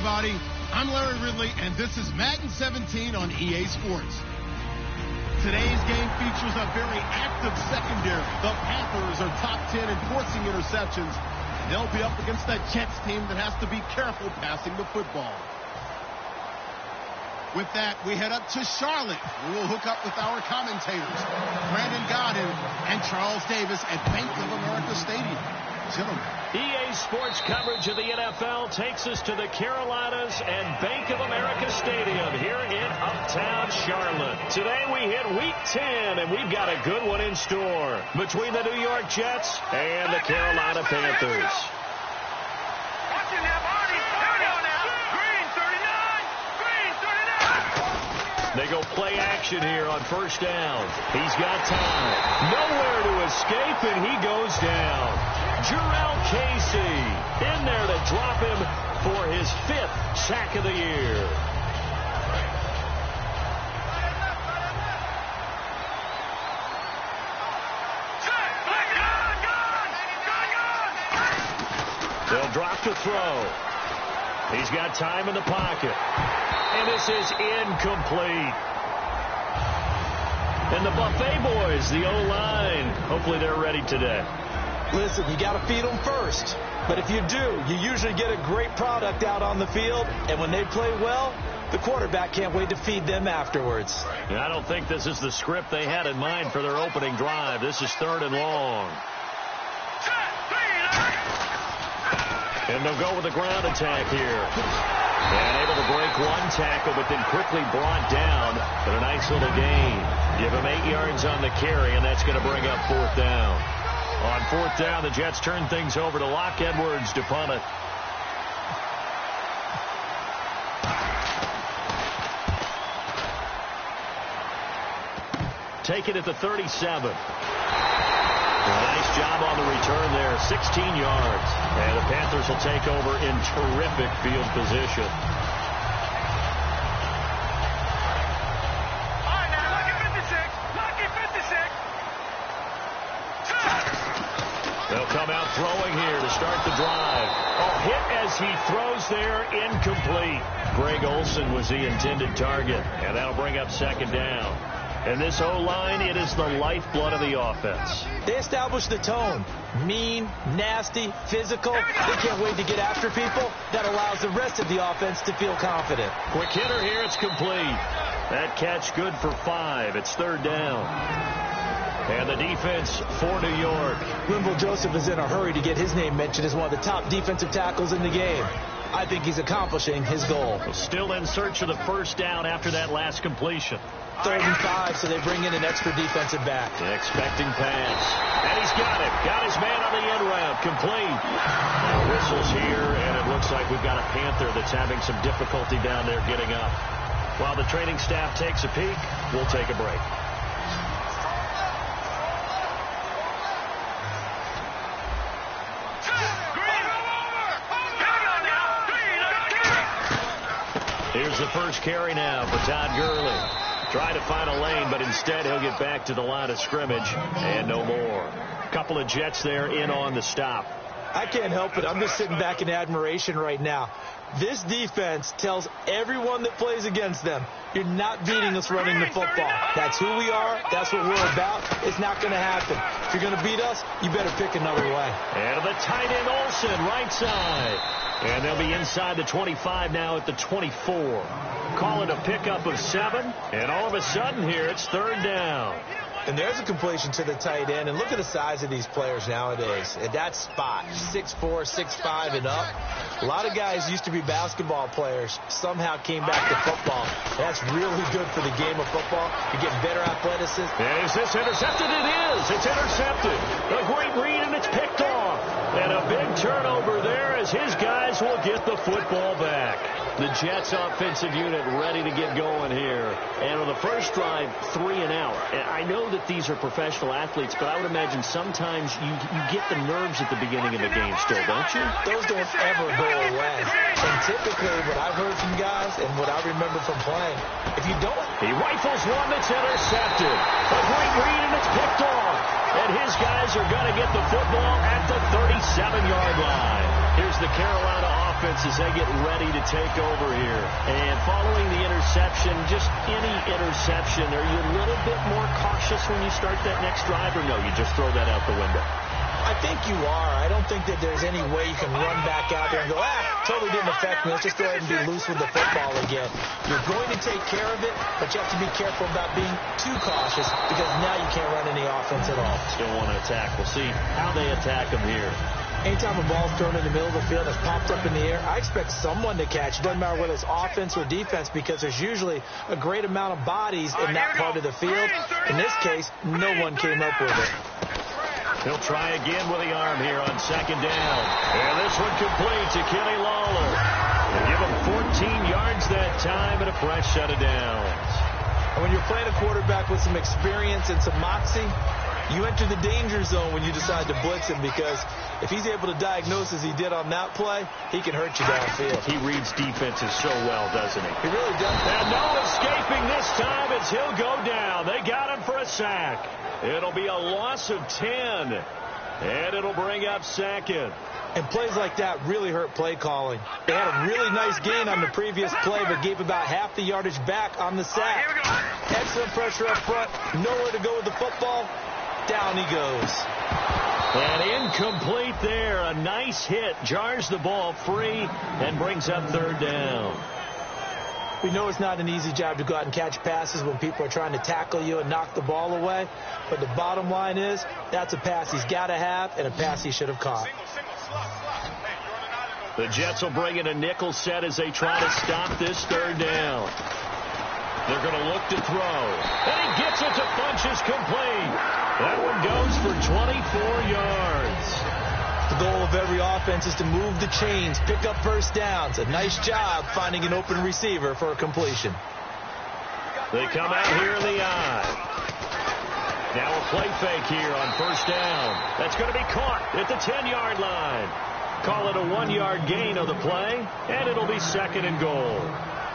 everybody. I'm Larry Ridley, and this is Madden 17 on EA Sports. Today's game features a very active secondary. The Panthers are top 10 in forcing interceptions. They'll be up against that Jets team that has to be careful passing the football. With that, we head up to Charlotte, where we'll hook up with our commentators, Brandon Godin and Charles Davis at Bank of America Stadium. Gentlemen. EA Sports coverage of the NFL takes us to the Carolinas and Bank of America Stadium here in Uptown Charlotte. Today we hit Week 10, and we've got a good one in store between the New York Jets and the Carolina Panthers. They go play action here on first down. He's got time. Nowhere to escape, and he goes down. Jarrell Casey in there to drop him for his 5th sack of the year. They'll drop to throw. He's got time in the pocket. And this is incomplete. And the Buffet boys, the O-line, hopefully they're ready today. Listen, you got to feed them first. But if you do, you usually get a great product out on the field. And when they play well, the quarterback can't wait to feed them afterwards. I don't think this is the script they had in mind for their opening drive. This is 3rd and long. And they'll go with a ground attack here. And able to break one tackle, but then quickly brought down. But a nice little gain. Give him 8 yards on the carry, and that's going to bring up 4th down. On 4th down, the Jets turn things over to Locke Edwards to punt it. Take it at the 37. Nice job on the return there, 16 yards. And the Panthers will take over in terrific field position. All right, now, lucky 56. Lucky 56. They'll come out throwing here to start the drive. A hit as he throws there, incomplete. Greg Olsen was the intended target, and that'll bring up 2nd down. And this O-line, it is the lifeblood of the offense. They establish the tone. Mean, nasty, physical. They can't wait to get after people. That allows the rest of the offense to feel confident. Quick hitter here, it's complete. That catch good for 5. It's 3rd down. And the defense for New York. Linval Joseph is in a hurry to get his name mentioned as one of the top defensive tackles in the game. I think he's accomplishing his goal. Still in search of the 1st down after that last completion. 3rd and 5, so they bring in an extra defensive back. Expecting pass. And he's got it. Got his man on the end route. Complete. Now whistles here, and it looks like we've got a Panther that's having some difficulty down there getting up. While the training staff takes a peek, we'll take a break. Here's the first carry now for Todd Gurley. Try to find a lane, but instead he'll get back to the line of scrimmage and no more. Couple of Jets there in on the stop. I can't help it. I'm just sitting back in admiration right now. This defense tells everyone that plays against them, you're not beating us running the football. That's who we are. That's what we're about. It's not going to happen. If you're going to beat us, you better pick another way. And the tight end Olsen, right side. And they'll be inside the 25 now at the 24. Call it a pickup of 7. And all of a sudden here, it's 3rd down. And there's a completion to the tight end. And look at the size of these players nowadays. At that spot, 6'4", 6'5", and up. A lot of guys used to be basketball players. Somehow came back to football. That's really good for the game of football. You get better athleticism. And is this intercepted? It is. It's intercepted. A great read, and it's picked off. And a big turnover there as his guys will get the football back. The Jets offensive unit ready to get going here. And on the first drive, 3 and out. And I know that these are professional athletes, but I would imagine sometimes you get the nerves at the beginning of the game still, don't you? Those don't ever go away. And typically what I've heard from guys and what I remember from playing, if you don't... He rifles one that's intercepted. A great read, and it's picked off. And his guys are going to get the football at the 37-yard line. Here's the Carolina offense offense as they get ready to take over here. And following the interception, just any interception, are you a little bit more cautious when you start that next drive, or no, you just throw that out the window? I think you are. I don't think that there's any way you can run back out there and go, totally didn't affect me. Let's just go ahead and be loose with the football again. You're going to take care of it, but you have to be careful about being too cautious because now you can't run any offense at all. Still want to attack. We'll see how they attack them here. Anytime a ball's thrown in the middle of the field that's popped up in the air, I expect someone to catch. It doesn't matter whether it's offense or defense because there's usually a great amount of bodies in that part of the field. In this case, no one came up with it. He'll try again with the arm here on second down. And this one complete to Kenny Lawler. They'll give him 14 yards that time and a fresh set of downs. And when you're playing a quarterback with some experience and some moxie, you enter the danger zone when you decide to blitz him because if he's able to diagnose as he did on that play, he can hurt you downfield. He reads defenses so well, doesn't he? He really does. And no escaping this time as he'll go down. They got him for a sack. It'll be a loss of 10, and it'll bring up second. And plays like that really hurt play calling. They had a really nice gain on the previous play, but gave about half the yardage back on the sack. Excellent pressure up front. Nowhere to go with the football. Down he goes. And incomplete there. A nice hit. Jars the ball free and brings up third down. We know it's not an easy job to go out and catch passes when people are trying to tackle you and knock the ball away. But the bottom line is that's a pass he's got to have and a pass he should have caught. The Jets will bring in a nickel set as they try to stop this third down. They're going to look to throw. And he gets it to Funches complete. That one goes for 24 yards. The goal of every offense is to move the chains, pick up first downs. A nice job finding an open receiver for a completion. They come out here in the eye. Now a play fake here on first down. That's going to be caught at the 10-yard line. Call it a 1-yard gain of the play, and it'll be second and goal.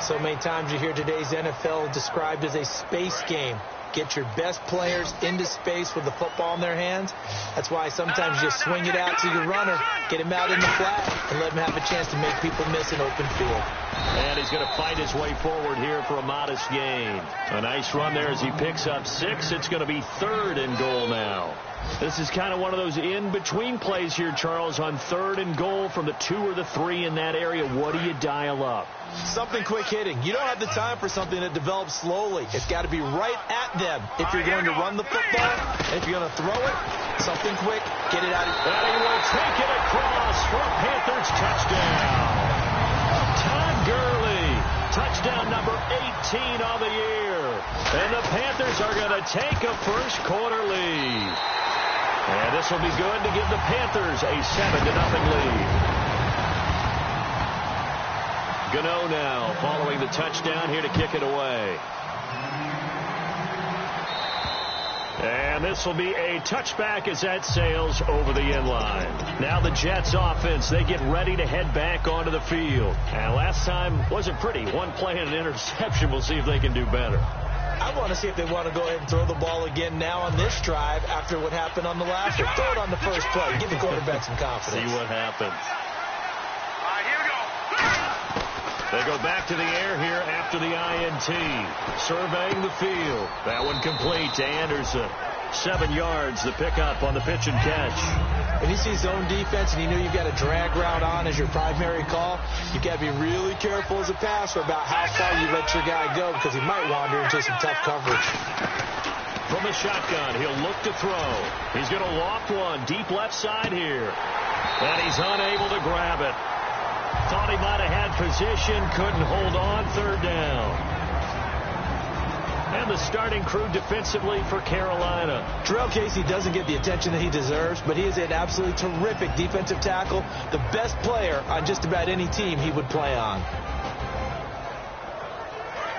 So many times you hear today's NFL described as a space game. Get your best players into space with the football in their hands. That's why sometimes you just swing it out to your runner, get him out in the flat, and let him have a chance to make people miss an open field. And he's going to fight his way forward here for a modest gain. A nice run there as he picks up 6. It's going to be third and goal now. This is kind of one of those in-between plays here, Charles, on third and goal from the 2 or the 3 in that area. What do you dial up? Something quick hitting. You don't have the time for something that develops slowly. It's got to be right at them if you're going to run the football. And if you're going to throw it, something quick, get it out. And he will take it across for a Panthers touchdown. Todd Gurley, touchdown number 18 on the year. And the Panthers are going to take a first-quarter lead. And this will be good to give the Panthers a 7-0 lead. Gano now following the touchdown here to kick it away. And this will be a touchback as that sails over the end line. Now the Jets offense, they get ready to head back onto the field. And last time wasn't pretty. One play and an interception. We'll see if they can do better. I want to see if they want to go ahead and throw the ball again now on this drive after what happened on the last one. Throw it on the first play. Give the quarterback some confidence. See what happens. They go back to the air here after the INT. Surveying the field. That one complete to Anderson. 7 yards, the pickup on the pitch and catch. When you see zone defense and you know you've got a drag route on as your primary call, you've got to be really careful as a passer about how far you let your guy go because he might wander into some tough coverage. From the shotgun, he'll look to throw. He's going to loft one deep left side here. And he's unable to grab it. Thought he might have had position, couldn't hold on, third down. And the starting crew defensively for Carolina. Terrell Casey doesn't get the attention that he deserves, but he is an absolutely terrific defensive tackle, the best player on just about any team he would play on.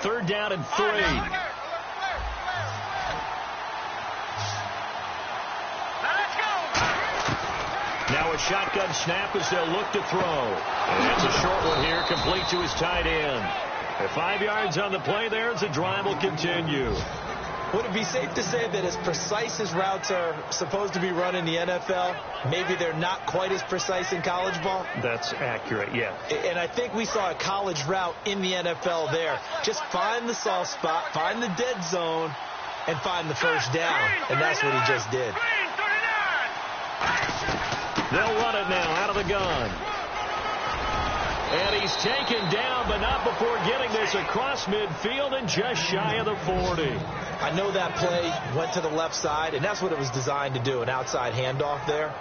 Third down and 3. Now a shotgun snap as they'll look to throw. And that's a short one here, complete to his tight end. At 5 yards on the play there as the drive will continue. Would it be safe to say that as precise as routes are supposed to be run in the NFL, maybe they're not quite as precise in college ball? That's accurate, yeah. And I think we saw a college route in the NFL there. Just find the soft spot, find the dead zone, and find the first down. And that's what he just did. They'll run it now out of the gun. And he's taken down, but not before getting this across midfield and just shy of the 40. I know that play went to the left side, and that's what it was designed to do, an outside handoff there.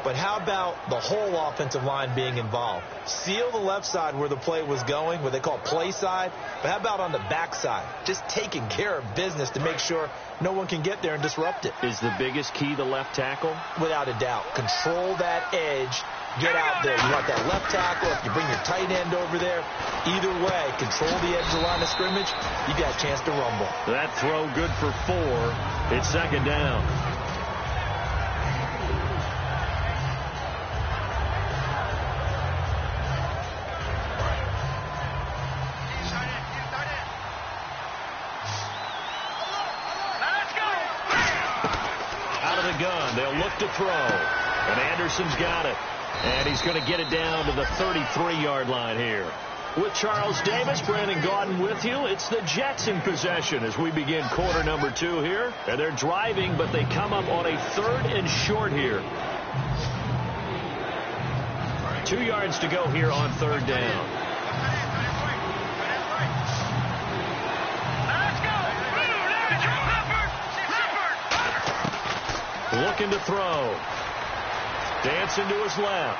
But how about the whole offensive line being involved? Seal the left side where the play was going, what they call play side. But how about on the back side? Just taking care of business to make sure no one can get there and disrupt it. Is the biggest key the left tackle? Without a doubt. Control that edge. Get out there. You want that left tackle. If you bring your tight end over there, either way, control the edge of the line of scrimmage, you got a chance to rumble. That throw good for 4. It's second down. Out of the gun. They'll look to throw. And Anderson's got it. And he's going to get it down to the 33-yard line here. With Charles Davis, Brandon Gaudin with you. It's the Jets in possession as we begin quarter number 2 here. And they're driving, but they come up on a 3rd and short here. 2 yards to go here on 3rd down. Looking to throw. Dancing to his left.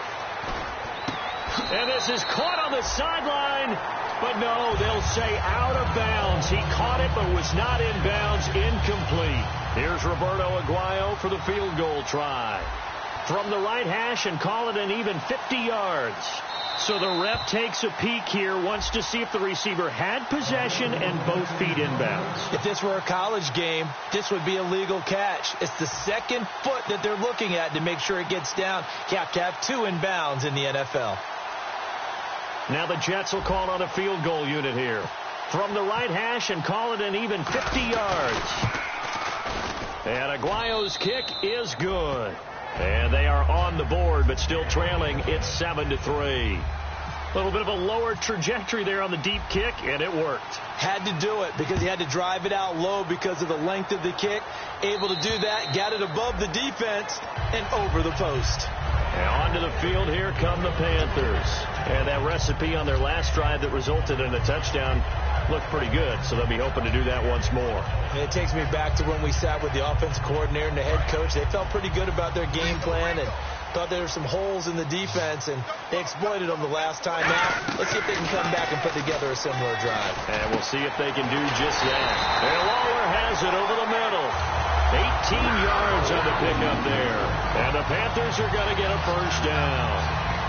And this is caught on the sideline. But no, they'll say out of bounds. He caught it but was not in bounds. Incomplete. Here's Roberto Aguayo for the field goal try. From the right hash and call it an even 50 yards. So the ref takes a peek here, wants to see if the receiver had possession and both feet inbounds. If this were a college game, this would be a legal catch. It's the second foot that they're looking at to make sure it gets down. You have to have 2 inbounds in the NFL. Now the Jets will call on a field goal unit here. From the right hash and call it an even 50 yards. And Aguayo's kick is good. And they are on the board, but still trailing. It's 7-3. A little bit of a lower trajectory there on the deep kick, and it worked. Had to do it because he had to drive it out low because of the length of the kick. Able to do that, got it above the defense, and over the post. And onto the field, here come the Panthers. And that recipe on their last drive that resulted in a touchdown looked pretty good, so they'll be hoping to do that once more. And it takes me back to when we sat with the offensive coordinator and the head coach. They felt pretty good about their game plan and thought there were some holes in the defense, and they exploited them the last time out. Let's see if they can come back and put together a similar drive. And we'll see if they can do just that. And Lawler has it over the middle. 18 yards on the pickup there. And the Panthers are going to get a first down.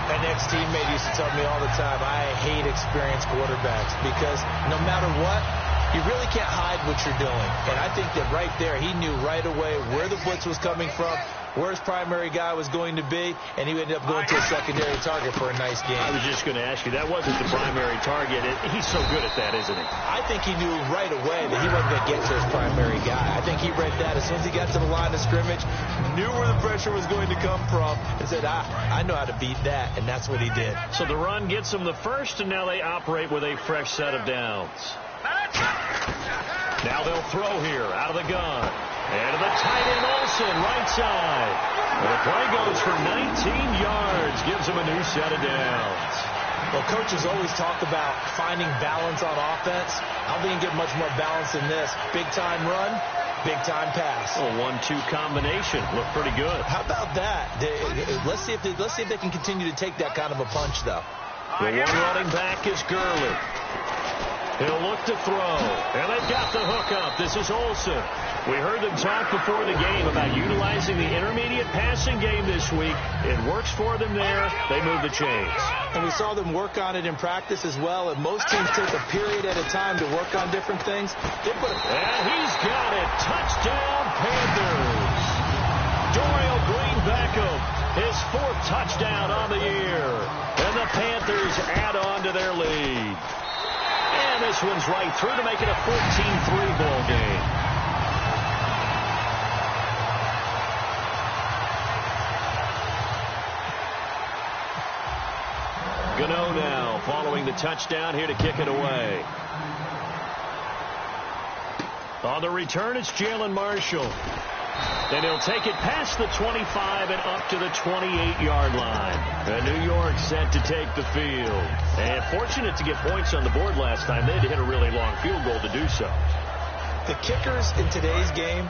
An ex-teammate used to tell me all the time, I hate experienced quarterbacks because no matter what, you really can't hide what you're doing. And I think that right there, he knew right away where the blitz was coming from, where his primary guy was going to be, and he ended up going to a secondary target for a nice game. I was just going to ask you, that wasn't the primary target. He's so good at that, isn't he? I think he knew right away that he wasn't going to get to his primary guy. I think he read that as soon as he got to the line of scrimmage, knew where the pressure was going to come from, and said, I know how to beat that, and that's what he did. So the run gets them the first, and now they operate with a fresh set of downs. Now they'll throw here out of the gun. And to the tight end Olsen, right side. And the play goes for 19 yards. Gives him a new set of downs. Well, coaches always talk about finding balance on offense. I don't think you get much more balance than this. Big-time run, big-time pass. A 1-2 combination. Looked pretty good. How about that? Let's see if they can continue to take that kind of a punch, though. The one running back is Gurley. He'll look to throw. And they've got the hook up. This is Olsen. We heard them talk before the game about utilizing the intermediate passing game this week. It works for them there. They move the chains. And we saw them work on it in practice as well. And most teams take a period at a time to work on different things. And he's got it. Touchdown, Panthers. Dorial Green-Beckham, his 4th touchdown on the year. And the Panthers add on to their lead. And this one's right through to make it a 14-3 ball game. now, following the touchdown here to kick it away. On the return, it's Jalen Marshall. And he'll take it past the 25 and up to the 28-yard line. And New York set to take the field. And fortunate to get points on the board last time. They had to hit a really long field goal to do so. The kickers in today's game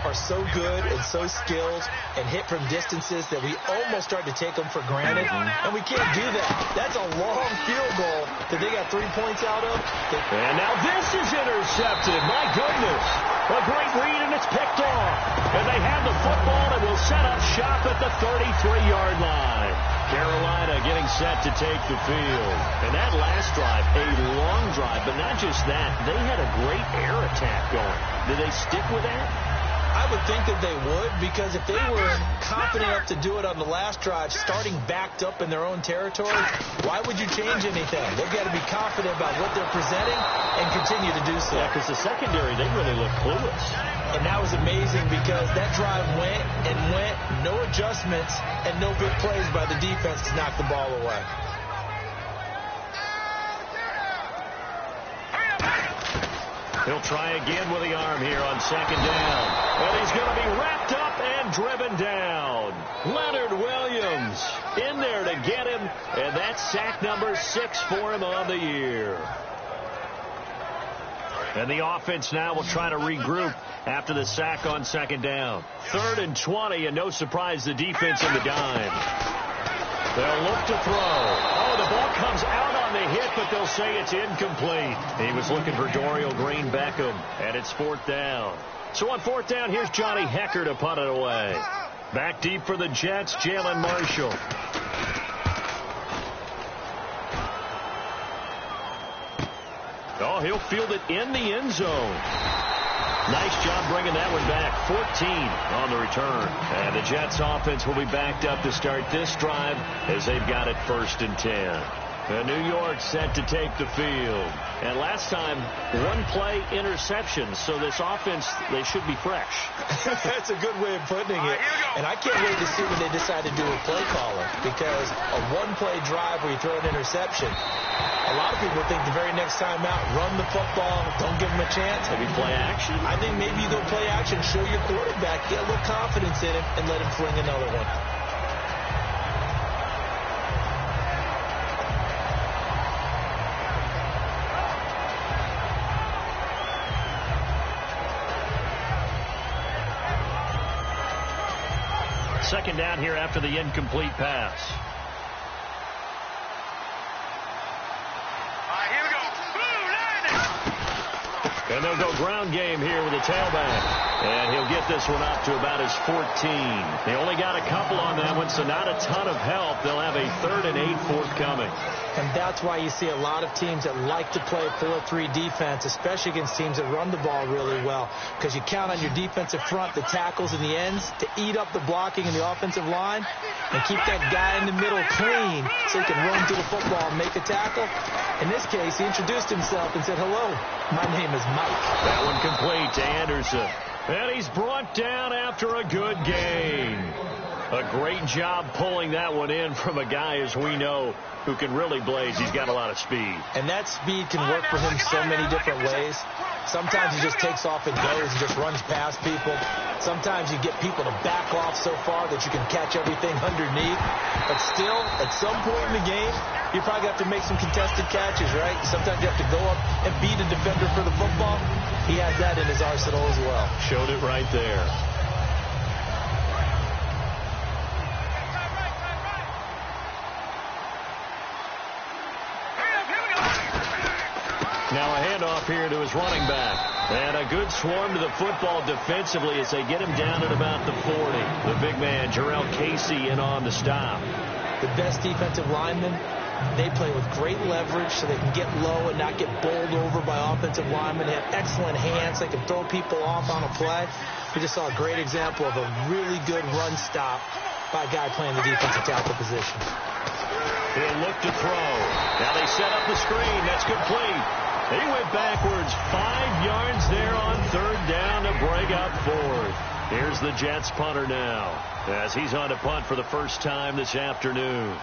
are so good and so skilled and hit from distances that we almost start to take them for granted. And we can't do that. That's a long field goal that they got 3 points out of. And now this is intercepted. My goodness. A great read, and it's picked off. And they have the football and will set up shop at the 33-yard line. Carolina getting set to take the field. And that last drive, a long drive, but not just that. They had a great air attack going. Did they stick with that? I would think that they would, because if they were confident enough to do it on the last drive, starting backed up in their own territory, why would you change anything? They've got to be confident about what they're presenting and continue to do so. Yeah, because the secondary, they really look clueless. And that was amazing because that drive went and went, no adjustments, and no big plays by the defense to knock the ball away. He'll try again with the arm here on second down. And he's going to be wrapped up and driven down. Leonard Williams in there to get him. And that's sack number 6 for him on the year. And the offense now will try to regroup after the sack on second down. 3rd and 20, and no surprise, the defense in the dime. They'll look to throw. Oh, the ball comes out on the hit, but they'll say it's incomplete. He was looking for Dorial Green Beckham, and it's 4th down. So on 4th down, here's Johnny Hecker to punt it away. Back deep for the Jets, Jalen Marshall. Oh, he'll field it in the end zone. Nice job bringing that one back. 14 on the return. And the Jets offense will be backed up to start this drive as they've got it 1st and 10. And New York set to take the field. And last time, 1-play interception. So this offense, they should be fresh. That's a good way of putting it. And I can't wait to see what they decide to do with play calling. Because a 1-play drive where you throw an interception, a lot of people think the very next time out, run the football, don't give them a chance. Maybe play action? I think maybe they'll play action, show your quarterback, get a little confidence in him, and let him fling another one. Second down here after the incomplete pass. And they'll go ground game here with the tailback. And he'll get this one up to about his 14. They only got a couple on that one, so not a ton of help. They'll have a 3rd and 8 forthcoming. And that's why you see a lot of teams that like to play 4-3 defense, especially against teams that run the ball really well. Because you count on your defensive front, the tackles and the ends, to eat up the blocking in the offensive line and keep that guy in the middle clean so he can run through the football and make a tackle. In this case, he introduced himself and said, "Hello, my name is Mike." That one complete to Anderson. And he's brought down after a good gain. A great job pulling that one in from a guy, as we know, who can really blaze. He's got a lot of speed. And that speed can work for him so many different ways. Sometimes he just takes off and goes and just runs past people. Sometimes you get people to back off so far that you can catch everything underneath. But still, at some point in the game, you probably have to make some contested catches, right? Sometimes you have to go up and beat a defender for the football. He has that in his arsenal as well. Showed it right there. Now a handoff here to his running back. And a good swarm to the football defensively as they get him down at about the 40. The big man, Jarrell Casey, in on the stop. The best defensive linemen, they play with great leverage so they can get low and not get bowled over by offensive linemen. They have excellent hands. They can throw people off on a play. We just saw a great example of a really good run stop by a guy playing the defensive tackle position. He'll look to throw. Now they set up the screen. That's complete. He went backwards 5 yards there on 3rd down to break up 4th. Here's the Jets punter now as he's on to punt for the first time this afternoon.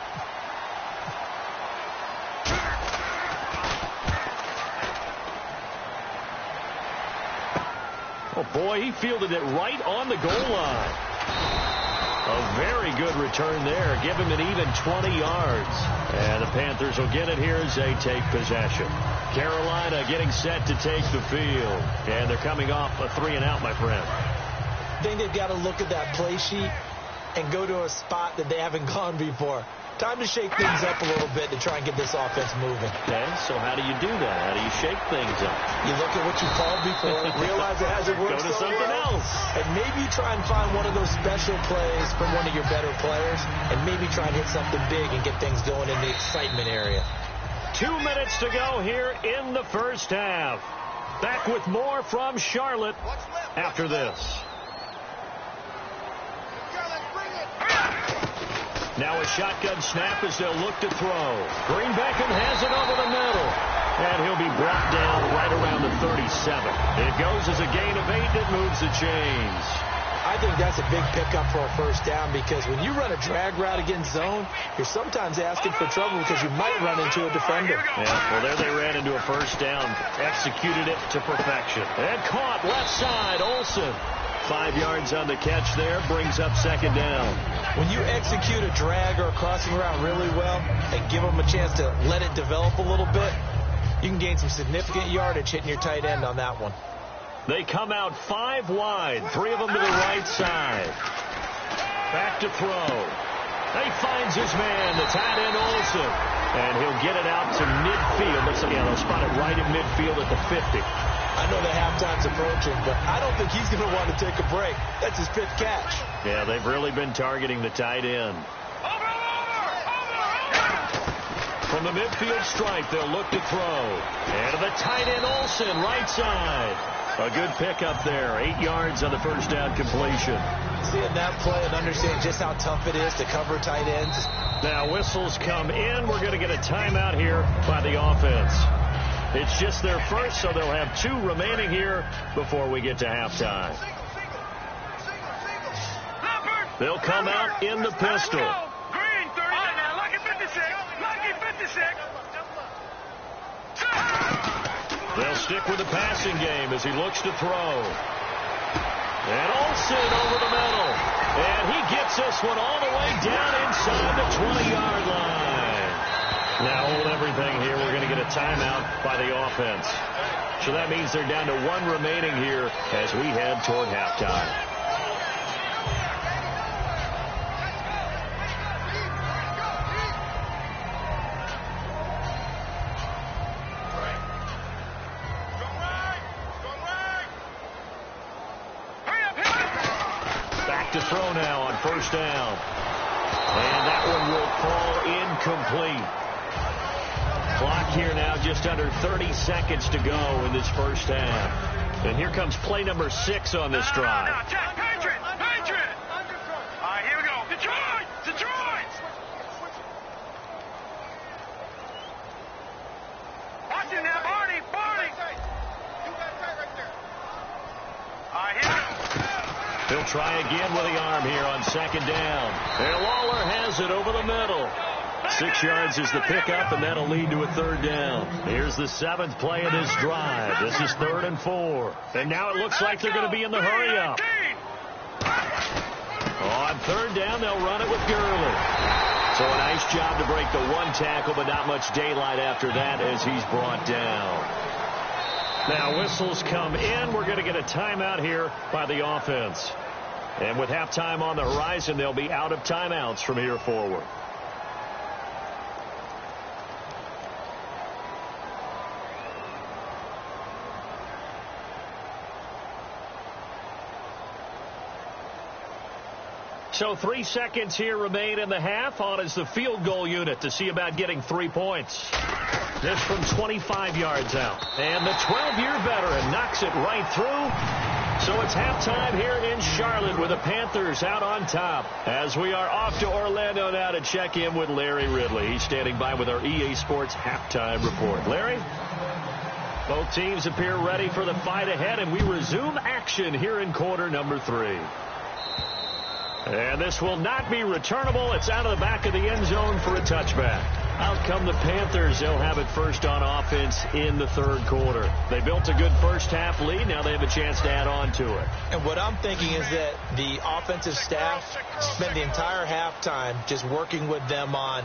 Boy, he fielded it right on the goal line. A very good return there. Give him an even 20 yards. And the Panthers will get it here as they take possession. Carolina getting set to take the field. And they're coming off a 3-and-out, my friend. I think they've got to look at that play sheet and go to a spot that they haven't gone before. Time to shake things up a little bit to try and get this offense moving. Okay, so how do you do that? How do you shake things up? You look at what you called before, realize it hasn't worked Go to something else. And maybe try and find one of those special plays from one of your better players, and maybe try and hit something big and get things going in the excitement area. 2 minutes to go here in the first half. Back with more from Charlotte after this. Now a shotgun snap as they'll look to throw. Green Beckham has it over the middle. And he'll be brought down right around the 37. It goes as a gain of 8 that moves the chains. I think that's a big pickup for a first down because when you run a drag route against zone, you're sometimes asking for trouble because you might run into a defender. Yeah, well, there they ran into a first down. Executed it to perfection. And caught left side, Olsen. 5 yards on the catch there, brings up second down. When you execute a drag or a crossing route really well and give them a chance to let it develop a little bit, you can gain some significant yardage hitting your tight end on that one. They come out 5 wide, 3 of them to the right side. Back to throw. He finds his man, the tight end Olsen. And he'll get it out to midfield. They'll spot it right in midfield at the 50. I know the halftime's approaching, but I don't think he's going to want to take a break. That's his 5th catch. Yeah, they've really been targeting the tight end. From the midfield stripe, they'll look to throw. And to the tight end Olsen, right side. A good pickup there. 8 yards on the first down completion. Seeing that play and understanding just how tough it is to cover tight ends. Now whistles come in. We're going to get a timeout here by the offense. It's just their first, so they'll have 2 remaining here before we get to halftime. They'll come out in the pistol. Green, 30. Lucky 56. Lucky 56. They'll stick with the passing game as he looks to throw. And Olsen over the middle. And he gets this one all the way down inside the 20-yard line. Now hold everything here. We're going to get a timeout by the offense. So that means they're down to 1 remaining here as we head toward halftime. Back to throw now on first down. And that one will fall incomplete. Clock here now just under 30 seconds to go in this first half. And here comes play number 6 on this drive. Patriot! Patriot! All right, here we go. Detroit! Detroit! Watch it now, Barney! Barney! You got it right there. All right, here we go. He'll try again with the arm here on second down. And Lawler has it over the middle. 6 yards is the pickup, and that'll lead to a third down. Here's the 7th play of this drive. This is 3rd and 4. And now it looks like they're going to be in the hurry-up. On third down, they'll run it with Gurley. So a nice job to break the 1 tackle, but not much daylight after that as he's brought down. Now whistles come in. We're going to get a timeout here by the offense. And with halftime on the horizon, they'll be out of timeouts from here forward. So 3 seconds here remain in the half. On is the field goal unit to see about getting 3 points. This from 25 yards out. And the 12-year veteran knocks it right through. So it's halftime here in Charlotte with the Panthers out on top. As we are off to Orlando now to check in with Larry Ridley. He's standing by with our EA Sports halftime report. Larry? Both teams appear ready for the fight ahead, and we resume action here in quarter number 3. And this will not be returnable. It's out of the back of the end zone for a touchback. Out come the Panthers. They'll have it first on offense in the third quarter. They built a good first-half lead. Now they have a chance to add on to it. And what I'm thinking is that the offensive staff spent the entire halftime just working with them on,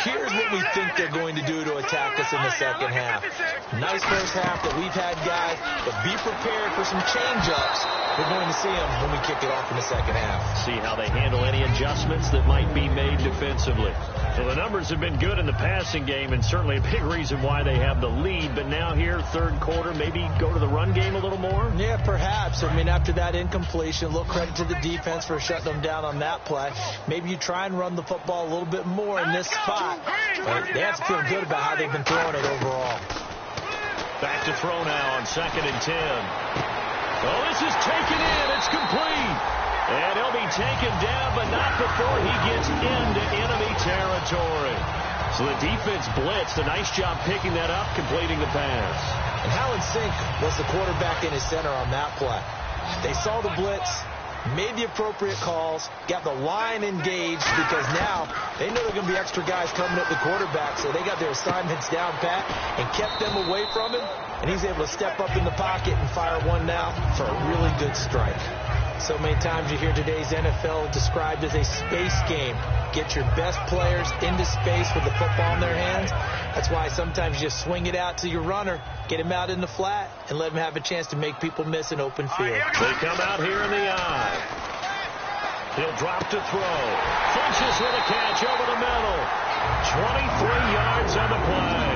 here's what we think they're going to do to attack us in the second half. Nice first half that we've had, guys, but be prepared for some change-ups. We're going to see them when we kick it off in the second half. See how they handle any adjustments that might be made defensively. So the numbers have been good in the passing game, and certainly a big reason why they have the lead. But now here, third quarter, maybe go to the run game a little more? Yeah, perhaps. I mean, after that incompletion, a little credit to the defense for shutting them down on that play. Maybe you try and run the football a little bit more in this spot. But they have to feel good about how they've been throwing it overall. Back to throw now on 2nd and 10. Oh, this is taken in. It's complete. And he'll be taken down, but not before he gets into enemy territory. So the defense blitzed. A nice job picking that up, completing the pass. And how in sync was the quarterback in his center on that play? They saw the blitz, made the appropriate calls, got the line engaged, because now they know there are going to be extra guys coming at the quarterback, so they got their assignments down pat and kept them away from him, and he's able to step up in the pocket and fire one now for a really good strike. So many times you hear today's NFL described as a space game. Get your best players into space with the football in their hands. That's why sometimes you just swing it out to your runner, get him out in the flat, and let him have a chance to make people miss an open field. They come out here in the eye. He'll drop to throw. Finishes with a catch over the middle. 23 yards on the play.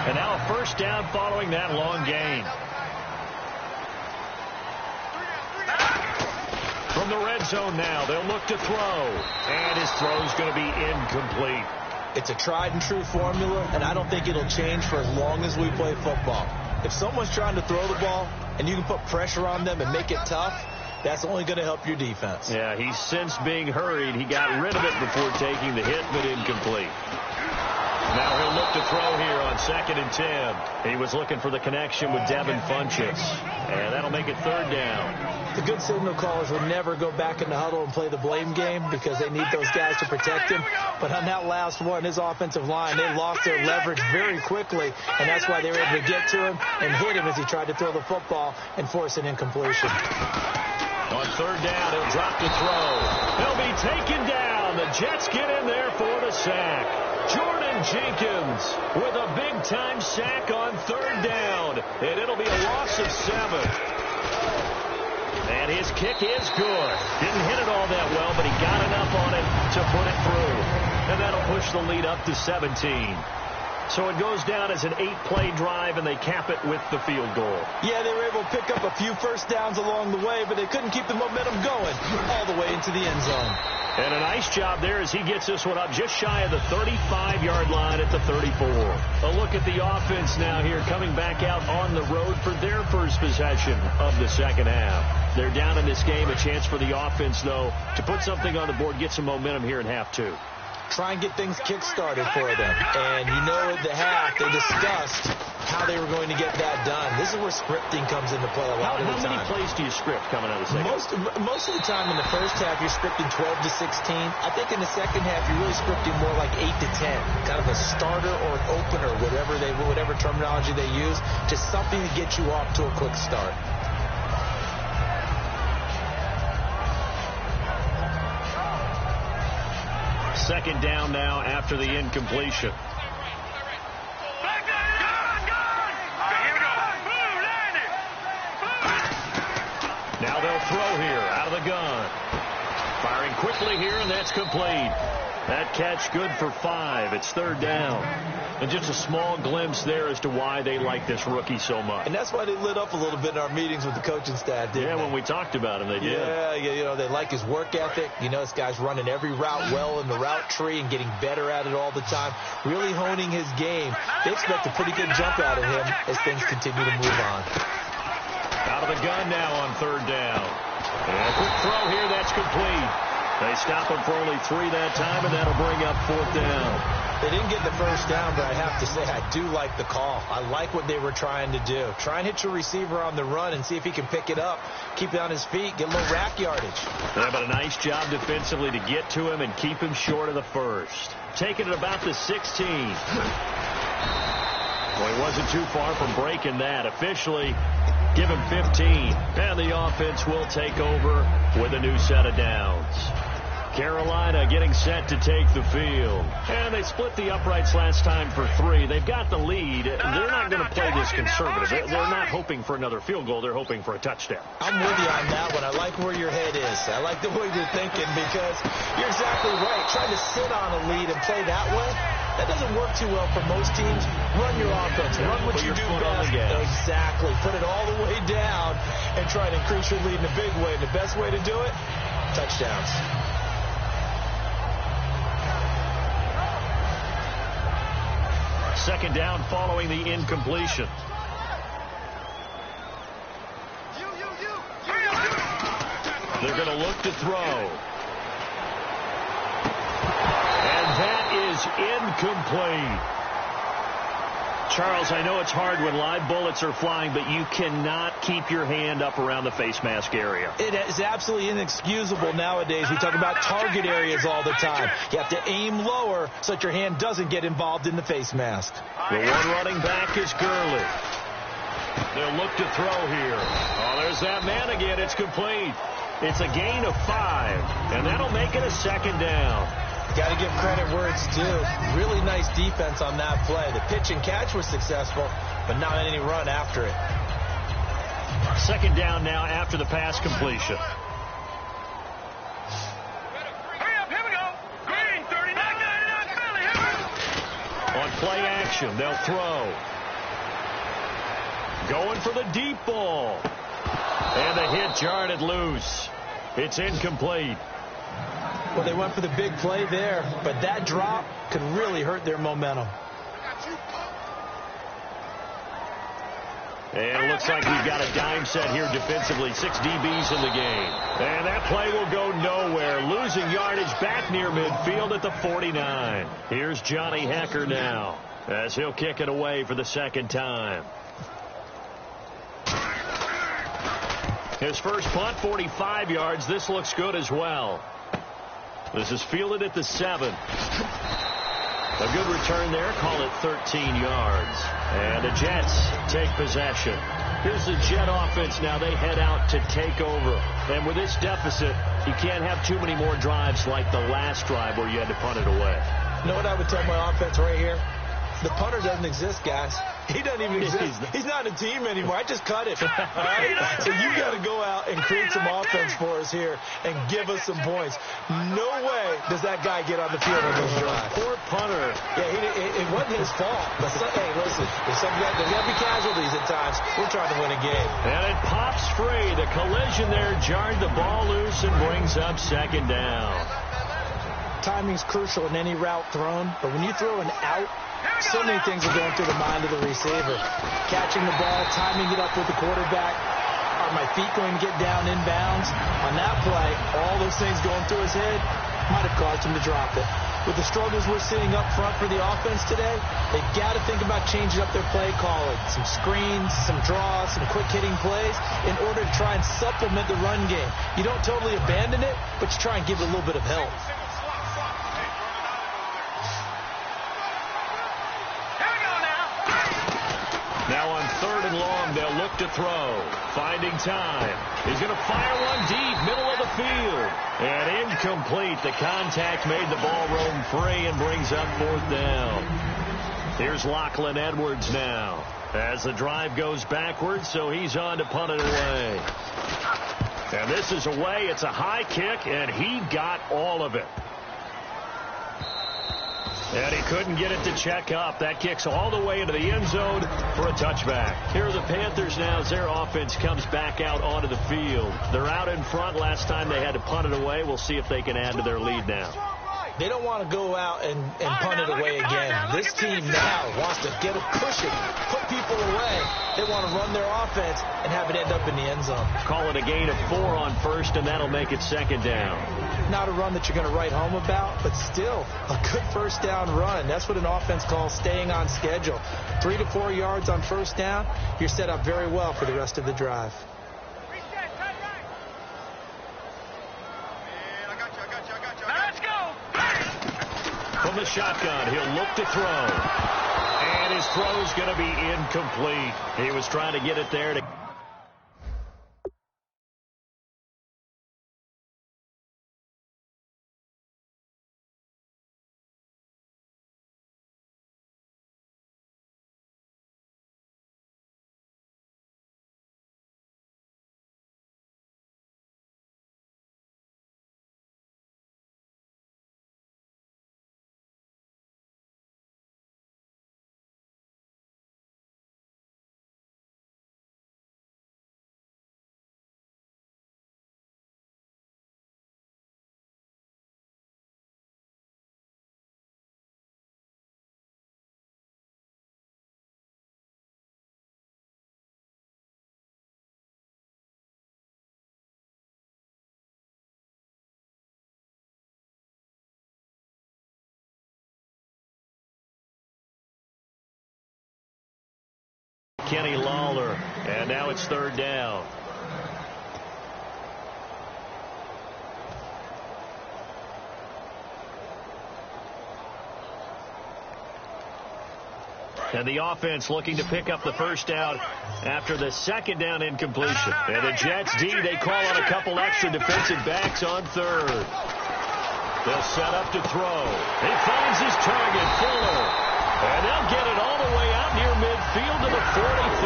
And now a first down following that long gain. From the red zone now, they'll look to throw. And his throw's going to be incomplete. It's a tried and true formula, and I don't think it'll change for as long as we play football. If someone's trying to throw the ball and you can put pressure on them and make it tough, that's only going to help your defense. Yeah, he's since being hurried. He got rid of it before taking the hit, but incomplete. Now he'll look to throw here on 2nd and 10. He was looking for the connection with Devin Funchess. And that'll make it third down. The good signal callers would never go back in the huddle and play the blame game because they need those guys to protect him. But on that last one, his offensive line, they lost their leverage very quickly. And that's why they were able to get to him and hit him as he tried to throw the football and force an incompletion. On third down, he'll drop to throw. He'll be taken down. The Jets get in there for the sack. Jordan Jenkins with a big-time sack on third down. And it'll be a loss of 7. And his kick is good. Didn't hit it all that well, but he got enough on it to put it through. And that'll push the lead up to 17. So it goes down as an 8-play drive, and they cap it with the field goal. Yeah, they were able to pick up a few first downs along the way, but they couldn't keep the momentum going all the way into the end zone. And a nice job there as he gets this one up just shy of the 35-yard line at the 34. A look at the offense now here coming back out on the road for their first possession of the second half. They're down in this game. A chance for the offense, though, to put something on the board, get some momentum here in half 2. Try and get things kick-started for them. And you know at the half, they discussed how they were going to get that done. This is where scripting comes into play a lot of the time. How many plays do you script coming out of the second? Most of the time in the first half, you're scripting 12 to 16. I think in the second half, you're really scripting more like 8 to 10. Kind of a starter or an opener, whatever terminology they use. Just something to get you off to a quick start. Second down now after the incompletion. Now they'll throw here out of the gun. Firing quickly here, and that's complete. That catch good for 5. It's third down. And just a small glimpse there as to why they like this rookie so much. And that's why they lit up a little bit in our meetings with the coaching staff, didn't they? When we talked about him, they did. Yeah, they like his work ethic. You know, this guy's running every route well in the route tree and getting better at it all the time, really honing his game. They expect a pretty good jump out of him as things continue to move on. Out of the gun now on third down. And a quick throw here, that's complete. They stop him for only 3 that time, and that'll bring up 4th down. They didn't get the first down, but I have to say I do like the call. I like what they were trying to do. Try and hit your receiver on the run and see if he can pick it up, keep it on his feet, get a little rack yardage. Yeah, but a nice job defensively to get to him and keep him short of the first. Taking it about the 16. Well, he wasn't too far from breaking that. Officially, give him 15. And the offense will take over with a new set of downs. Carolina getting set to take the field. And they split the uprights last time for 3. They've got the lead. They're not going to play this conservative. They're not hoping for another field goal. They're hoping for a touchdown. I'm with you on that one. I like where your head is. I like the way you're thinking because you're exactly right. Trying to sit on a lead and play that way, that doesn't work too well for most teams. Run your offense. Run what you do best. Exactly. Put it all the way down and try to increase your lead in a big way. And the best way to do it, touchdowns. Second down following the incompletion. They're going to look to throw. And that is incomplete. Charles, I know it's hard when live bullets are flying, but you cannot keep your hand up around the face mask area. It is absolutely inexcusable nowadays. We talk about target areas all the time. You have to aim lower so that your hand doesn't get involved in the face mask. The one running back is Gurley. They'll look to throw here. Oh, there's that man again. It's complete. It's a gain of 5, and that'll make it a second down. Got to give credit where it's due. Really nice defense on that play. The pitch and catch was successful, but not any run after it. Second down now after the pass completion. Hurry up, here we go. Green, 39, Philly, here. On play action, they'll throw. Going for the deep ball. And the hit jarred it loose. It's incomplete. Well, they went for the big play there, but that drop could really hurt their momentum. And it looks like we've got a dime set here defensively. 6 DBs in the game. And that play will go nowhere. Losing yardage back near midfield at the 49. Here's Johnny Hecker now as he'll kick it away for the second time. His first punt, 45 yards. This looks good as well. This is fielded at the 7. A good return there. Call it 13 yards. And the Jets take possession. Here's the Jet offense now. They head out to take over. And with this deficit, you can't have too many more drives like the last drive where you had to punt it away. You know what I would tell my offense right here? The punter doesn't exist, guys. He doesn't even exist. He's not a team anymore. I just cut it. All right? So you got to go out and create some offense for us here and give us some points. No way does that guy get on the field on this drive. Poor punter. Yeah, it wasn't his fault. But hey, listen, there's got to be casualties at times. We're trying to win a game. And it pops free. The collision there jarred the ball loose and brings up second down. Timing's crucial in any route thrown, but when you throw an out, so many things are going through the mind of the receiver. Catching the ball, timing it up with the quarterback. Are my feet going to get down inbounds? On that play, all those things going through his head might have caused him to drop it. With the struggles we're seeing up front for the offense today, they've got to think about changing up their play calling. Some screens, some draws, some quick-hitting plays in order to try and supplement the run game. You don't totally abandon it, but you try and give it a little bit of help. Now on 3rd and long, they'll look to throw. Finding time. He's going to fire one deep, middle of the field. And incomplete. The contact made the ball roam free and brings up 4th down. Here's Lachlan Edwards now. As the drive goes backwards, so he's on to punt it away. And this is away. It's a high kick, and he got all of it. And he couldn't get it to check up. That kicks all the way into the end zone for a touchback. Here are the Panthers now as their offense comes back out onto the field. They're out in front. Last time they had to punt it away. We'll see if they can add to their lead now. They don't want to go out and punt it away again. This team now wants to get a cushion, put people away. They want to run their offense and have it end up in the end zone. Call it a gain of 4 on first, and that'll make it second down. Not a run that you're going to write home about, but still a good first down run. That's what an offense calls staying on schedule. 3 to 4 yards on first down, you're set up very well for the rest of the drive. From the shotgun, he'll look to throw. And his throw's going to be incomplete. He was trying to get it there to... Kenny Lawler, and now it's third down. And the offense looking to pick up the first down after the second down incompletion. And the Jets D, they call on a couple extra defensive backs on third. They'll set up to throw. He finds his target, Fuller. And they'll get it all the way out near midfield to the 45.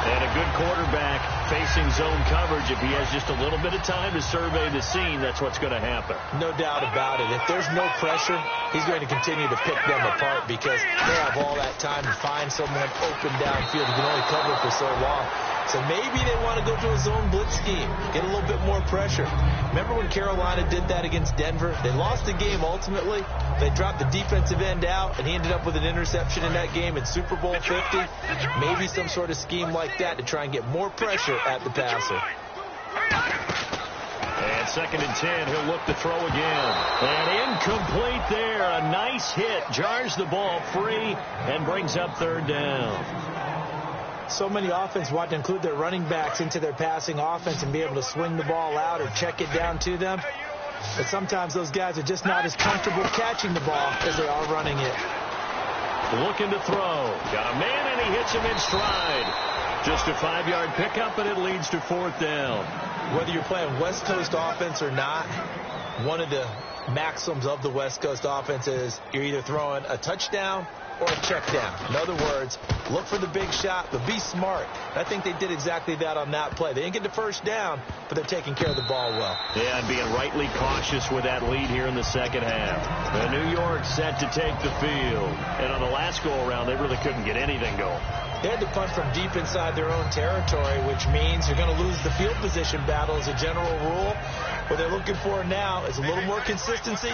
And a good quarterback facing zone coverage. If he has just a little bit of time to survey the scene, that's what's going to happen. No doubt about it. If there's no pressure, he's going to continue to pick them apart because they have all that time to find someone open downfield. You can only cover for so long. So maybe they want to go to a zone blitz scheme, get a little bit more pressure. Remember when Carolina did that against Denver? They lost the game ultimately. They dropped the defensive end out, and he ended up with an interception in that game in Super Bowl 50. Maybe some sort of scheme like that to try and get more pressure at the passer. And second and 10, he'll look to throw again. And incomplete there. A nice hit. Jars the ball free and brings up third down. So many offenses want to include their running backs into their passing offense and be able to swing the ball out or check it down to them. But sometimes those guys are just not as comfortable catching the ball as they are running it. Looking to throw. Got a man, and he hits him in stride. Just a 5-yard pickup, and it leads to fourth down. Whether you're playing West Coast offense or not, one of the maxims of the West Coast offense is you're either throwing a touchdown or a check down. In other words, look for the big shot, but be smart. I think they did exactly that on that play. They didn't get the first down, but they're taking care of the ball well. Yeah, and being rightly cautious with that lead here in the second half. The New York set to take the field. And on the last go-around, they really couldn't get anything going. They had to punt from deep inside their own territory, which means you're going to lose the field position battle as a general rule. What they're looking for now is a little more consistency,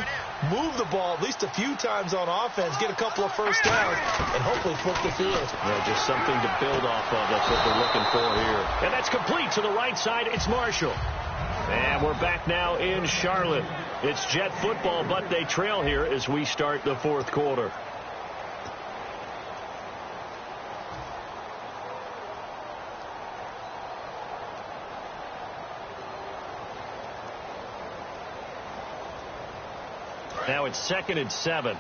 move the ball at least a few times on offense, get a couple of first downs, and hopefully flip the field. Yeah, just something to build off of. That's what they're looking for here. And that's complete to the right side. It's Marshall. And we're back now in Charlotte. It's Jet football, but they trail here as we start the fourth quarter. Now it's 2nd and 7.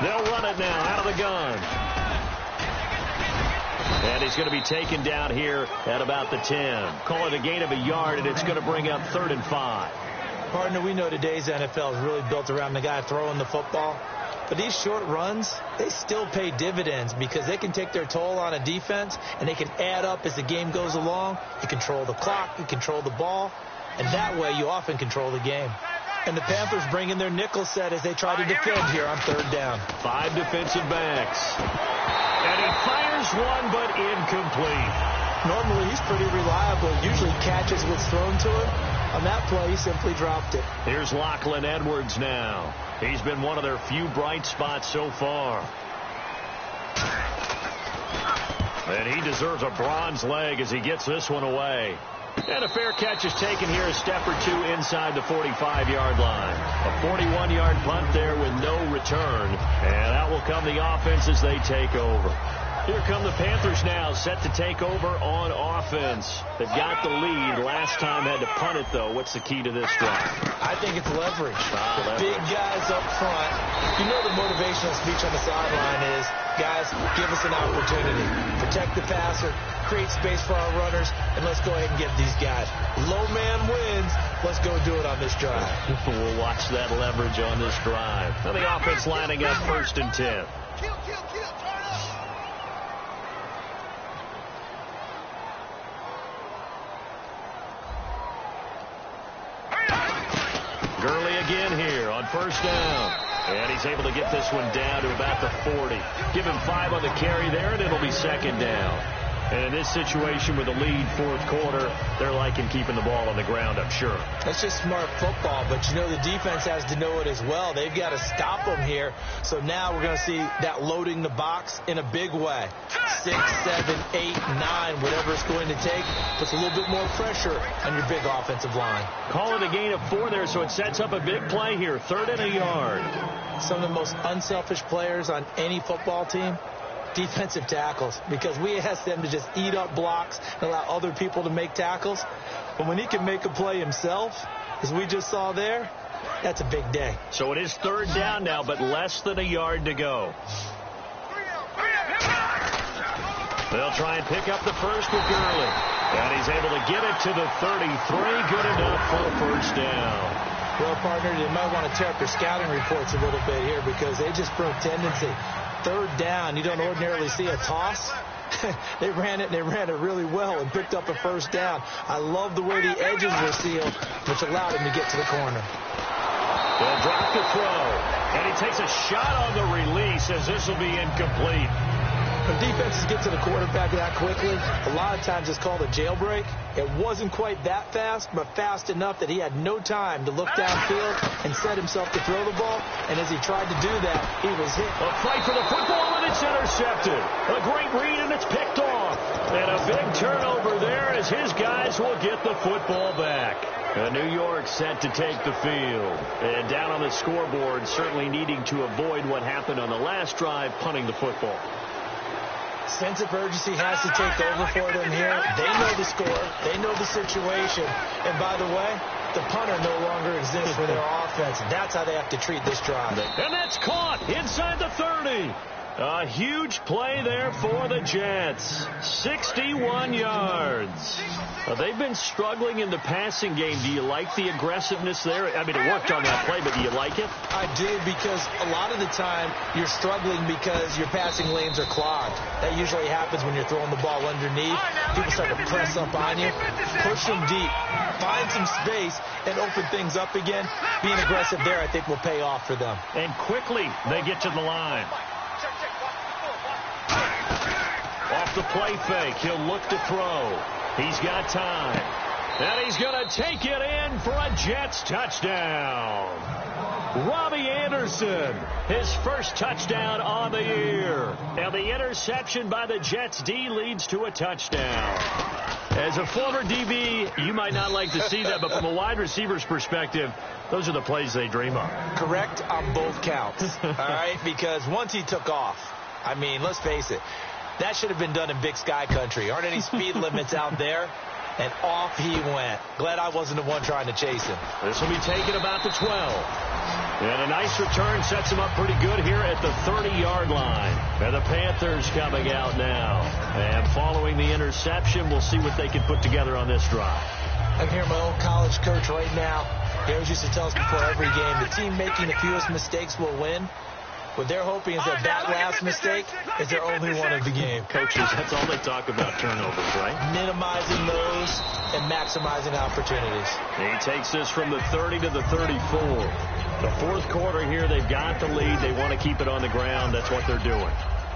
They'll run it now out of the gun. And he's going to be taken down here at about the 10. Call it a gain of a yard, and it's going to bring up 3rd and 5. Partner, we know today's NFL is really built around the guy throwing the football. But these short runs, they still pay dividends because they can take their toll on a defense, and they can add up as the game goes along. You control the clock, you control the ball, and that way you often control the game. And the Panthers bring in their nickel set as they try to defend here on third down. 5 defensive backs. And he fires one, but incomplete. Normally, he's pretty reliable. Usually catches what's thrown to him. On that play, he simply dropped it. Here's Lachlan Edwards now. He's been one of their few bright spots so far. And he deserves a bronze leg as he gets this one away. And a fair catch is taken here, a step or two inside the 45-yard line. A 41-yard punt there with no return. And out will come the offense as they take over. Here come the Panthers now, set to take over on offense. They've got the lead. Last time had to punt it, though. What's the key to this drive? I think it's leverage. The big guys up front. You know the motivational speech on the sideline is, guys, give us an opportunity. Protect the passer, create space for our runners, and let's go ahead and get these guys. Low man wins. Let's go do it on this drive. We'll watch that leverage on this drive. Now the offense lining up 1st and 10. Gurley again here on 1st down. And he's able to get this one down to about the 40. Give him 5 on the carry there, and it'll be 2nd down. And in this situation with the lead 4th quarter, they're liking keeping the ball on the ground, I'm sure. That's just smart football, but you know the defense has to know it as well. They've got to stop them here. So now we're going to see that loading the box in a big way. 6, 7, 8, 9, whatever it's going to take, puts a little bit more pressure on your big offensive line. Call it a gain of 4 there, so it sets up a big play here. 3rd and a yard. Some of the most unselfish players on any football team, defensive tackles, because we ask them to just eat up blocks and allow other people to make tackles. But when he can make a play himself, as we just saw there, that's a big day. So it is 3rd down now, but less than a yard to go. They'll try and pick up the first with Gurley. And he's able to get it to the 33. Good enough for a 1st down. Well, partner, you might want to tear up your scouting reports a little bit here because they just broke tendency. 3rd down, you don't ordinarily see a toss. They ran it, and they ran it really well and picked up a 1st down. I love the way the edges were sealed, which allowed him to get to the corner. They'll drop the throw, and he takes a shot on the release as this will be incomplete. When defenses get to the quarterback that quickly, a lot of times it's called a jailbreak. It wasn't quite that fast, but fast enough that he had no time to look downfield and set himself to throw the ball. And as he tried to do that, he was hit. A fight for the football, and it's intercepted. A great read, and it's picked off. And a big turnover there as his guys will get the football back. New York set to take the field. And down on the scoreboard, certainly needing to avoid what happened on the last drive, punting the football. Sense of urgency has to take over for them here. They know the score. They know the situation. And by the way, the punter no longer exists for their offense. That's how they have to treat this drive. And that's caught inside the 30. A huge play there for the Jets. 61 yards. They've been struggling in the passing game. Do you like the aggressiveness there? I mean, it worked on that play, but do you like it? I do, because a lot of the time you're struggling because your passing lanes are clogged. That usually happens when you're throwing the ball underneath. People start to press up on you. Push them deep. Find some space and open things up again. Being aggressive there, I think, will pay off for them. And quickly they get to the line. Off the play fake, he'll look to throw. He's got time. And he's going to take it in for a Jets touchdown. Robbie Anderson, his first touchdown on the year. And the interception by the Jets D leads to a touchdown. As a former DB, you might not like to see that, but from a wide receiver's perspective, those are the plays they dream of. Correct on both counts, all right? Because once he took off, I mean, let's face it, that should have been done in Big Sky country. Aren't any speed limits out there? And off he went. Glad I wasn't the one trying to chase him. This will be taken about the 12. And a nice return sets him up pretty good here at the 30-yard line. And the Panthers coming out now. And following the interception, we'll see what they can put together on this drive. I'm here, my old college coach right now. He always used to tell us before every game, the team making the fewest mistakes will win. What they're hoping is that that last mistake is their only one of the game. Coaches, that's all they talk about, turnovers, right? Minimizing those and maximizing opportunities. He takes this from the 30 to the 34. The fourth quarter here, they've got the lead. They want to keep it on the ground. That's what they're doing.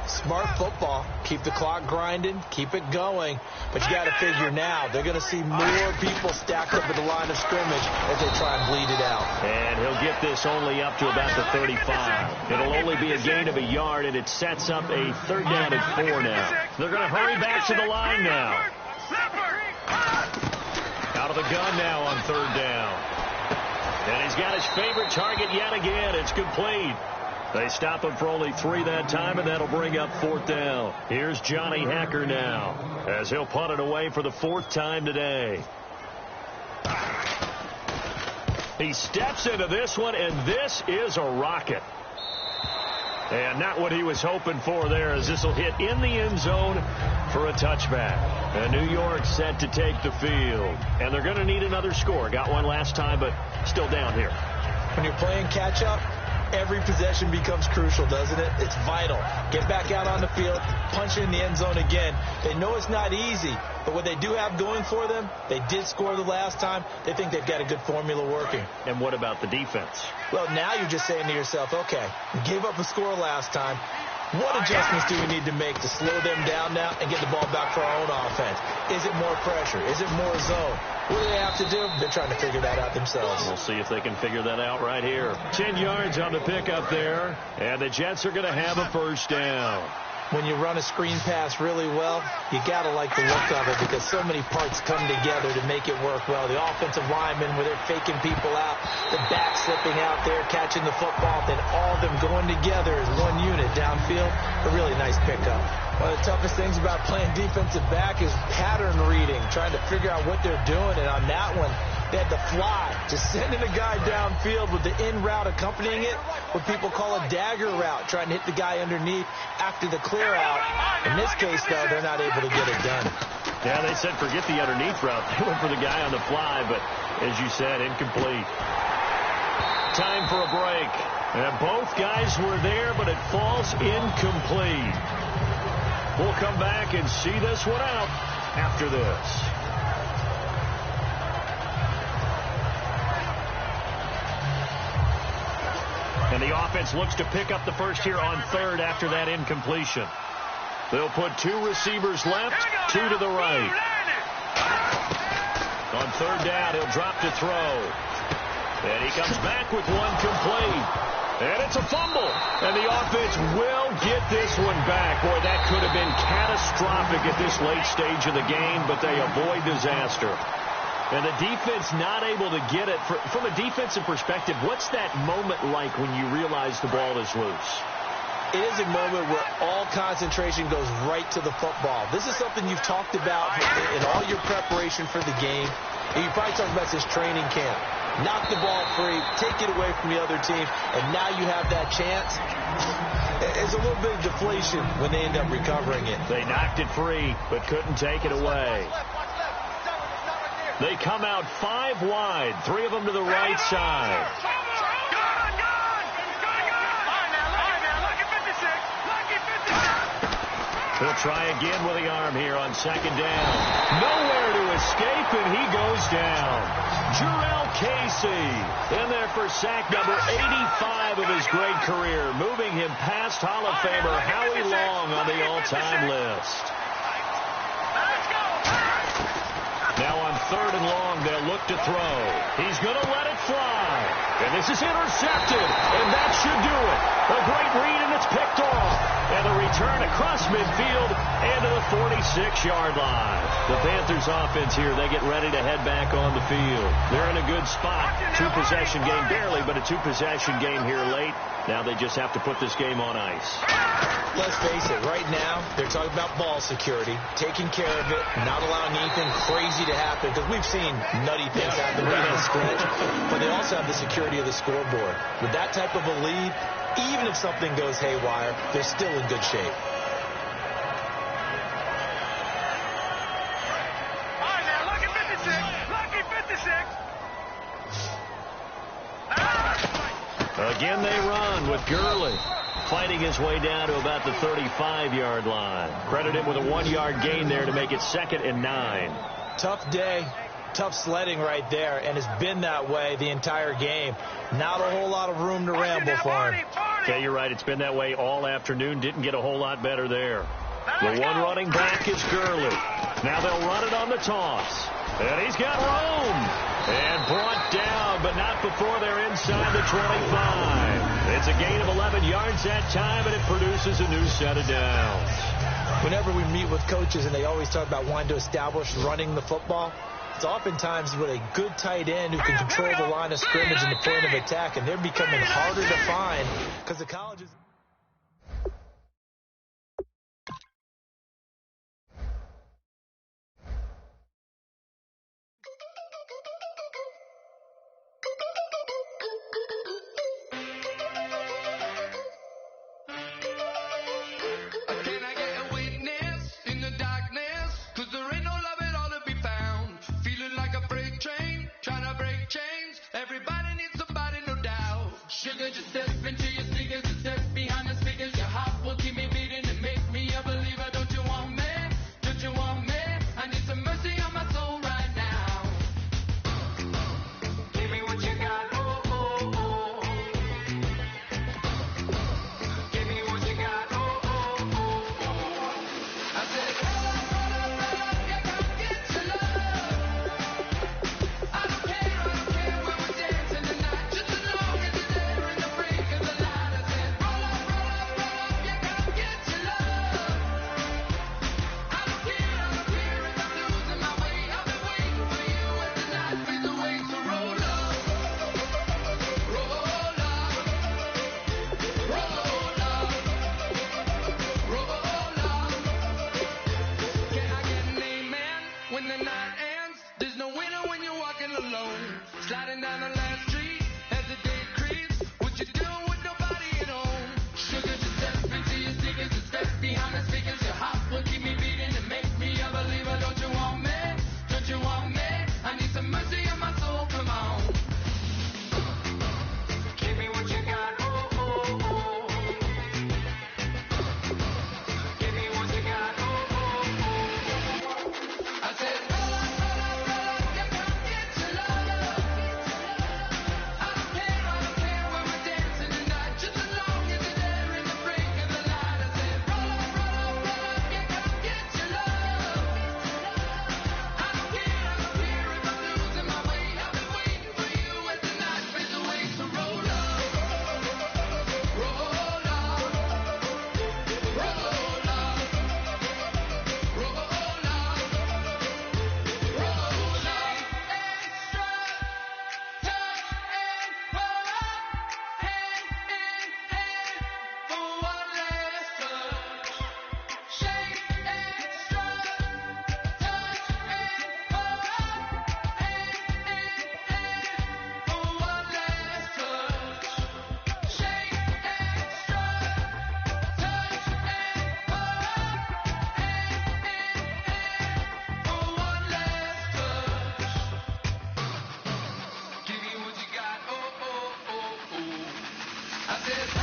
Smart football. Keep the clock grinding. Keep it going. But you got to figure now, they're going to see more people stacked up at the line of scrimmage as they try and bleed it out. And he'll get this only up to about the 35. It'll only be a gain of a yard, and it sets up a third down and 4 now. They're going to hurry back to the line now. Out of the gun now on third down. And he's got his favorite target yet again. It's complete. They stop him for only 3 that time, and that'll bring up fourth down. Here's Johnny Hacker now as he'll punt it away for the 4th time today. He steps into this one, and this is a rocket. And not what he was hoping for there, as this will hit in the end zone for a touchback. And New York set to take the field. And they're going to need another score. Got one last time, but still down here. When you're playing catch-up, every possession becomes crucial, doesn't it? It's vital. Get back out on the field, punch in the end zone again. They know it's not easy, but what they do have going for them, they did score the last time. They think they've got a good formula working. And what about the defense? Well, now you're just saying to yourself, okay, we gave up a score last time. What adjustments do we need to make to slow them down now and get the ball back for our own offense? Is it more pressure? Is it more zone? What do they have to do? They're trying to figure that out themselves. We'll see if they can figure that out right here. 10 yards on the pickup there, and the Jets are going to have a first down. When you run a screen pass really well, you got to like the look of it because so many parts come together to make it work well. The offensive linemen, where they're faking people out, the back slipping out there, catching the football, then all of them going together as one unit downfield. A really nice pickup. One of the toughest things about playing defensive back is pattern reading, trying to figure out what they're doing. And on that one, they had to fly, just sending a guy downfield with the in route accompanying it, what people call a dagger route, trying to hit the guy underneath after the clear out. In this case, though, they're not able to get it done. Yeah, they said forget the underneath route. They went for the guy on the fly, but as you said, incomplete. Time for a break. And both guys were there, but it falls incomplete. We'll come back and see this one out after this. And the offense looks to pick up the first here on third after that incompletion. They'll put 2 receivers left, 2 to the right. On third down, he'll drop to throw. And he comes back with one complete. And it's a fumble. And the offense will get this one back. Boy, that could have been catastrophic at this late stage of the game, but they avoid disaster. And the defense not able to get it. From a defensive perspective, what's that moment like when you realize the ball is loose? It is a moment where all concentration goes right to the football. This is something you've talked about in all your preparation for the game. And you probably talked about this training camp. Knock the ball free, take it away from the other team, and now you have that chance. It's a little bit of deflation when they end up recovering it. They knocked it free, but couldn't take it away. They come out 5 wide, 3 of them to the right side. He'll try again with the arm here on second down. Nowhere to escape, and he goes down. Jarrell Casey in there for sack number 85 of his great career, moving him past Hall of Famer Howie Long on the all-time list. Now on third and long, they'll look to throw. He's going to let it fly. And this is intercepted, and that should do it. A great read, and it's picked off. And the return across midfield and to the 46-yard line. The Panthers offense here, they get ready to head back on the field. They're in a good spot. 2-possession game, barely, but a 2-possession game here late. Now they just have to put this game on ice. Let's face it, right now, they're talking about ball security, taking care of it, not allowing anything crazy to happen, because we've seen nutty things happen down the stretch, but they also have the security of the scoreboard. With that type of a lead, even if something goes haywire, they're still in good shape. All right, now, lucky 56. Lucky 56. Again they run with Gurley. fighting his way down to about the 35-yard line. Credit him with a 1-yard gain there to make it 2nd and 9. Tough day, tough sledding right there, and it's been that way the entire game. Not a whole lot of room to ramble for him. Yeah, you're right. It's been that way all afternoon. Didn't get a whole lot better there. The one running back is Gurley. Now they'll run it on the toss. And he's got room. And brought down, but not before they're inside the 25. It's a gain of 11 yards that time, and it produces a new set of downs. Whenever we meet with coaches and they always talk about wanting to establish running the football, it's oftentimes with a good tight end who can control the line of scrimmage and the point of attack, and they're becoming harder to find because the colleges... Just step into your sneakers and step behind the speakers. Your heart will keep me beating and make me a believer. Don't you want me? Don't you want me? I need some mercy on my soul right now. Give me what you got. Oh, oh, oh. Give me what you got. Oh, oh, oh, oh. I said, roll up, yeah, come get your love. I don't care when we're dancing tonight. Just as long as it's there. When the night ends, there's no winner when you're walking alone. Sliding down the last street as the day creeps. What you doing with nobody at home? Sugar, just step into your sneakers and step behind the speakers. Your heart will keep me beating and make me a believer. Don't you want me? Don't you want me? I need some mercy on my soul. Come on. Give me what you got. Oh, oh, oh. Give me what you got. Oh, oh, oh. I said, I said